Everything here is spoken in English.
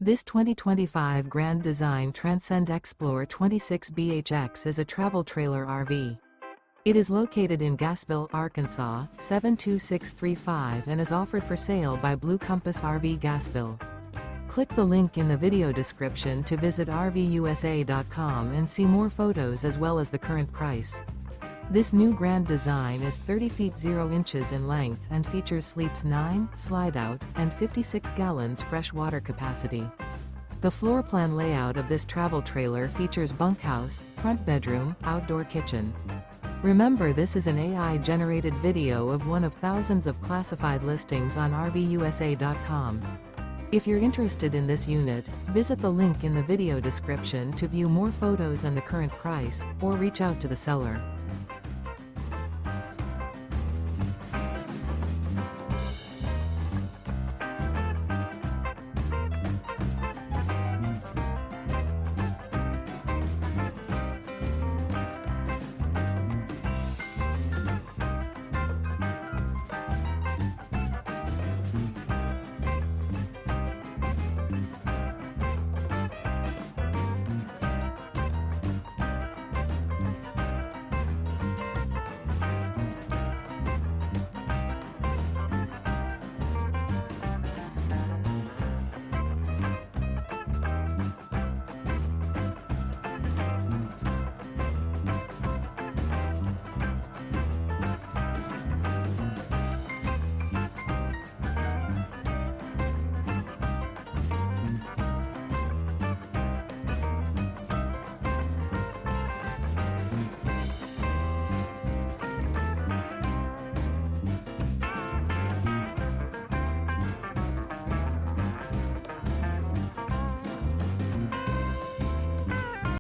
This 2025 Grand Design Transcend Xplor 26BHX is a travel trailer RV. It is located in Gassville, Arkansas, 72635 and is offered for sale by Blue Compass RV Gassville. Click the link in the video description to visit RVUSA.com and see more photos as well as the current price. This new Grand Design is 30 feet 0 inches in length and features sleeps 9, slide-out, and 56 gallons fresh water capacity. The floor plan layout of this travel trailer features bunkhouse, front bedroom, outdoor kitchen. Remember, this is an AI-generated video of one of thousands of classified listings on RVUSA.com. If you're interested in this unit, visit the link in the video description to view more photos and the current price, or reach out to the seller.